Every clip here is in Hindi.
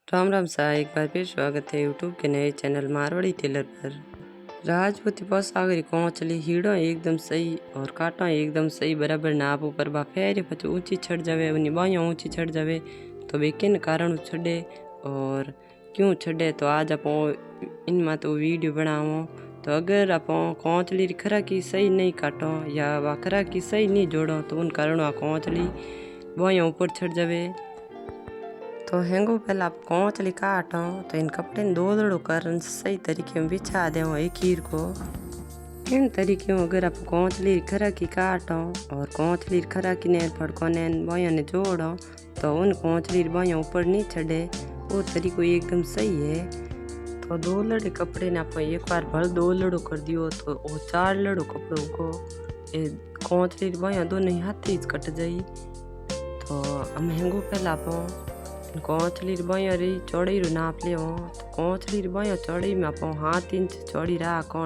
राम राम सा एक बार फिर स्वागत है यूट्यूब के नए चैनल मारवाड़ी टेलर पर। राजपूती पोशाक कोंचली हीड़ो एकदम सही और काटो एकदम सही बराबर नाप ऊपर बा फेर पछ ऊंची छड़ जावे उन्नी बाइयों ऊंची छड़ जावे तो वे किन कारण छड़े और क्यों छड़े तो आज आप इनमें तो वीडियो बनाओ। तो अगर आप कोंचली खरा की सही नहीं काटो या वा खरा की सही नहीं जोड़ो तो उन कारण वह कोंचली बाइयों ऊपर छड़ जावे। तो हेंगो पहले आप कोंचली काटो तो इन कपड़े ने दो कर सही तरीके में बिछा दो एक हीर को। इन तरीके में अगर आप कोंचली खरा की काटो और कोंचली खरा की ने फड़को ने बाइयों ने जोड़ो तो उन कोंचली बाइयों ऊपर नहीं चढ़े वो तरीको एकदम सही है। तो दो लड़े कपड़े ने आप एक बार भल दो लड़ो कर दियो तो वो चार लड़ो कपड़ों को कोंचली बाइयों दोनों ही हाथ ही कट जाई। तो हम हेंगो पहले आप कोंचली बाइयों री चौड़ाई रू नाप लियो तो कोंचली बाइयों चौड़ाई में आप 7 इंच चौड़ी राखो।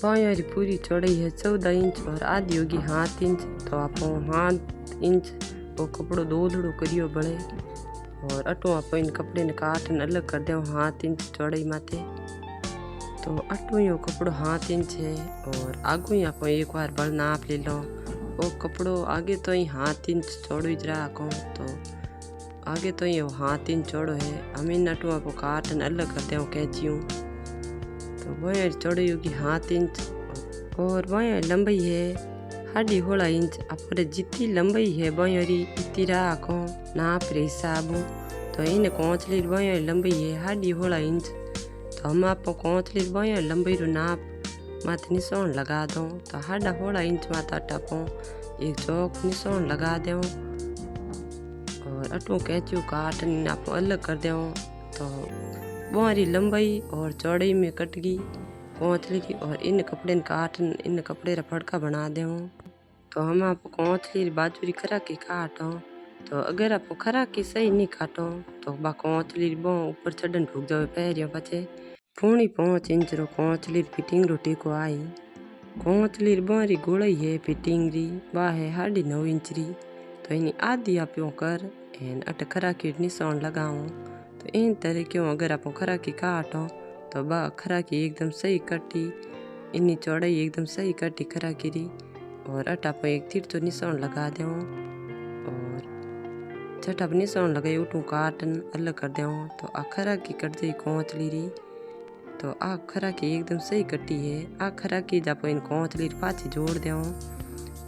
बाइयों री पूरी चौड़ाई है 14 इंच और आधी होगी 7 इंच तो आप 7 इंच वो कपड़ो दो लड़ो करियो बड़े और अटो आप इन कपड़े ने काटन अलग कर दो 7 इंच चौड़ाई माथे। तो अटो यो कपड़ो 7 इंच है और आगू ही आप एक बार बल नाप ले लो। वो कपड़ो आगे तो ही 7 इंच चौड़ो ही राखो तो आगे तो ये 7 इंच चौड़ो है। हम इन नटुआ को काटन अलग करते हैं कैंचियों। तो बाएं चौड़ाई होगी 7 इंच और बाएं लंबाई है 16.5 इंच। आप जितनी लंबाई है बाएं री इतनी राखो नाप रे हिसाब। तो इन कोंचली बाएं लंबाई है 16.5 इंच तो हम आप कोंचली बाएं लंबाई रो नाप माथे निशान लगा दो। तो 16.5 इंच माथा टपो एक चौक निशान लगा दो और अटू कैंचू काटन आप अलग कर दो। तो बाहरी लंबाई और चौड़ाई में कट गई कोंचली की और इन कपड़े काटन इन कपड़े रा फड़का बना दो। तो हम आप कोंचली बाजू री खरा की काटो तो अगर आप खरा की सही नहीं काटो तो बा कोंचली बो ऊपर चढ़न ढूक जावे पैरियों पछे पूणी 5 इंच रो कोंचली फिटिंग रो टेको आई। कोंचली बाहरी गोलाई है फिटिंग री बा है 9.5 इंच री तो इनी आधी आप कर एन अट खरा की निशान लगाओ। तो इन तरीके अगर आप खरा की काटो तो बा खरा की एकदम सही कटी इन्नी चौड़ाई एकदम सही कटी खरा की री और अट आप एक तीर तो निशान लगा दो और छठ आप निशान लगाई उठू काटन अलग कर दो। तो आ खरा की कट जाई कोंचली री तो आ खरा की एकदम सही कटी है। आ खरा की आप इन कोंचली पाछी जोड़ दो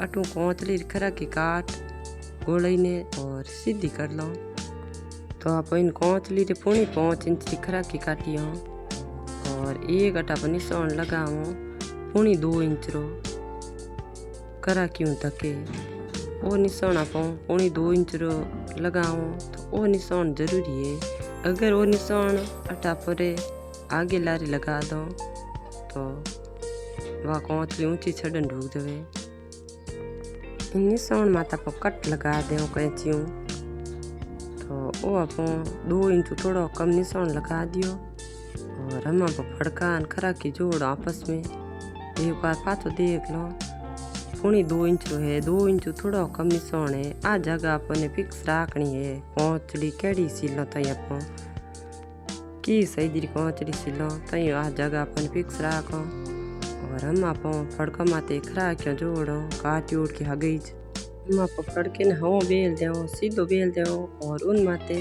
अटू कोंचली खरा की काट गोलाई ने और सीधी कर लो। तो आप इन कोंचली रे पूरी 5 इंच की खरा की काटियो और एक अटा पर निशान लगाओ पूरी 2 इंच रो करा क्यों तके वो निशान आप पूरी 2 इंच रो लगाओ। तो वो निशान जरूरी है। अगर वो निशान अटा पर आगे लारी लगा दो तो वह कोंचली ऊंची छड़न ढूक जावे। निशान माता पर कट लगा दो कैंचियों तो वो आप 2 इंच थोड़ा कम निशान लगा दियो और हम आप फड़का खरा की जोड़ आपस में एक बार पाछो देख लो पूरी 2 इंच रो है 2 इंच थोड़ा कम निशान है। आ जगह अपने फिक्स राखनी है कोंचली केड़ी सिलो तई आप की सही दी कोंचली सिलो तई आ जगह अपन फिक्स राखो और हम आप फड़का माते खरा क्यों जोड़ो काट उड़ के हगीज हम आप फड़के ने हवा बेल दो सीधो बेल दो और उन माते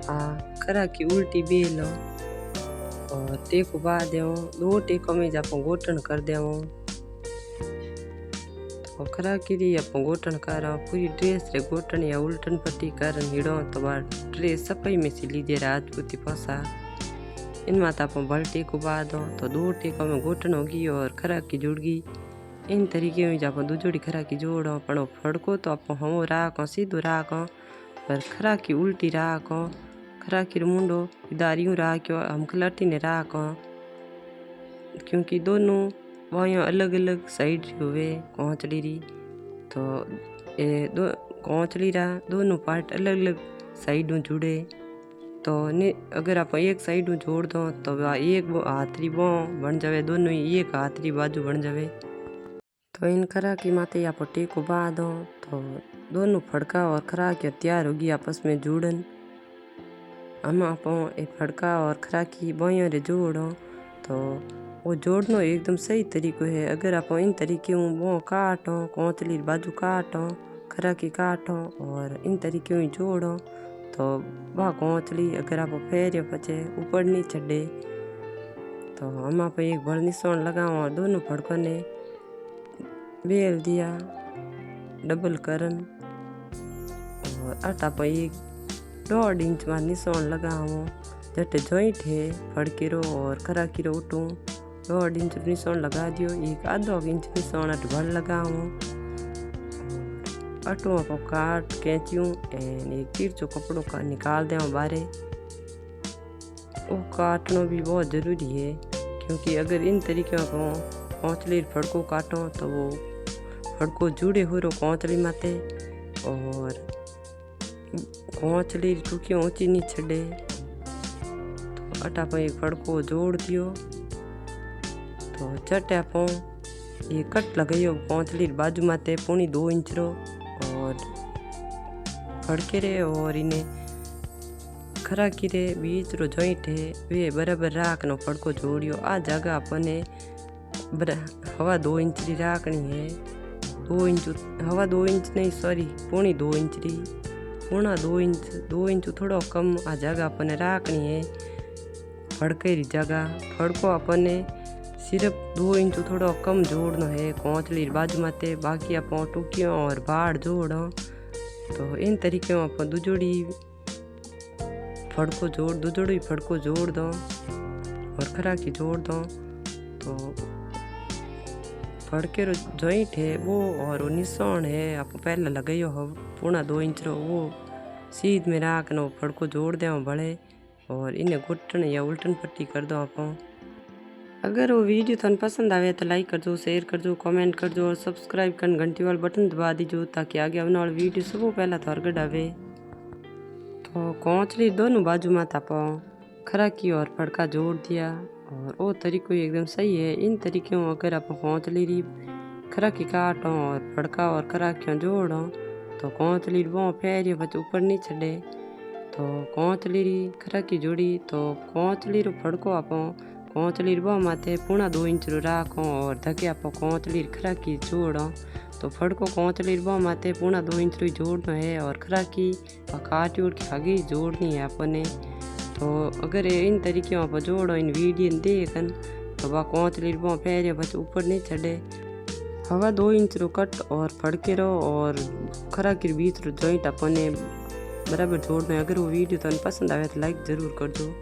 आ खरा की उल्टी बेलो और टेको बा दो 2 टेको में आप गोटन कर दो। तो खरा की री आप गोटन कर पूरी ड्रेस रे गोटन या उल्टन पट्टी कर हिड़ो तो बा ड्रेस सफाई में सिली दे राजपूती पोशाक इन माता आप बल टेको बा दो तो 2 टेको में गोटन होगी और खरा की जुड़गी। इन तरीके में आप दो जोड़ी खरा की जोड़ो पड़ो फड़को तो आप हम राखो सीधो राखो पर खरा की उल्टी राखो खरा की मुंडो दारियों राखो हम खलाटी ने राखो क्योंकि दोनों बाइयों अलग अलग साइड हुए कोंचली री। तो ये दो कोंचली रा दोनों पार्ट अलग अलग साइडों जुड़े तो ने अगर आप एक साइड जोड़ दो तो एक हाथरी बो बन जावे दोनों ही एक हाथरी बाजू बन जावे। तो इन खरा की माते आप टेको बा दो तो दोनों फड़का और खरा के तैयार होगी आपस में जुड़न। आम आप फड़का और खराकी बॉयों रे जोड़ो तो वो जोड़नो एकदम सही तरीको है। अगर आप इन तरीके वो काटो कोंचली बाजू काटो खराकी काटो और इन तरीके जोड़ो तो वह कोंचली अगर आप फेरियो पचे ऊपर नहीं चढ़े। तो हम आप एक बड़ निशान लगाओ और दोनों फड़कों ने बेल दिया डबल करन और आटा पर एक 1.5 इंच में निशान लगाओ जटे जॉइंट है फड़के रो और खराकी रो उठूँ 1.5 इंच निशान लगा दियो। एक आधो इंच निशान अट भड़ लगाओ अटो आप काट कैंचियों एंड एक तिरछो कपड़ों का निकाल दें बाहर। वो काटना भी बहुत ज़रूरी है क्योंकि अगर इन तरीके को कोंचली फड़को काटो तो वो फड़को जुड़े हो रो कोंचली माते और कोंचली टूकी ऊंची नहीं छड़े। तो अटा पर एक फड़को जोड़ दियो तो चट आप ये कट लगाइयो कोंचली बाजू माते 2.5 इंच रो और फड़के रे और इन्हें खराकी रे बीच रो जॉइंट है वे बराबर राखनो फड़को जोड़ियो। आ जगह अपने हवा 2 इंच री राखनी है 2 इंच हवा 2 इंच नहीं सॉरी 2.5 इंच री 2 इंच थोड़ा कम आ जगह अपने राखनी है फड़के री जगह। फड़को अपने सिर्फ 2 इंच थोड़ा कम जोड़ना है कोंचली बाजू माते बाकी आप टुकियों और बाड़ जोड़ो। तो इन तरीके आप दुजोड़ी फड़को जोड़ दो और खराकी जोड़ दो तो फड़के रो जॉइंट है वो और निशान है आप पहले लगाइयो हो 2.5 इंच रो वो सीध में राखना फड़को जोड़ दो भले और इन्हें घुटन या उल्टन पट्टी कर दो आप। अगर वो वीडियो थाने पसंद आवे तो लाइक कर दो शेयर कर दो कमेंट कर दो और सब्सक्राइब कर घंटी वाला बटन दबा दीजो ताकि आगे आने वाली वीडियो सब पहला थार गड आवे। तो कोंचली दोनों बाजू में आप खराकी और फड़का जोड़ दिया और वो तरीको एकदम सही है। इन तरीकों अगर आप कोंचली री खराकी काटो और फड़का और खराकियाँ जोड़ो तो कोंचली वो फेरियो बच ऊपर नहीं चढ़े। तो कोंचली री खराकी जोड़ी तो कोंचली रो फड़को आप कोंचली बो माथे 2.5 इंच रो राखो और धके आप कोंचली खराकी जोड़ो। तो फड़को कोंचली बो माथे 2.5 इंच रो जोड़ना है और खराकी काटी उड़ के आगे जोड़नी है अपने। तो अगर इन तरीके आप जोड़ो इन वीडियो देखन तो वह कोंचली बो फेरियो बच ऊपर नहीं चढ़े। हवा 2 इंच रो कट और फड़के रो और खराकी बीच रो जॉइंट अपने बराबर जोड़ना है। अगर वो वीडियो तो पसंद आवे तो लाइक ज़रूर कर दो।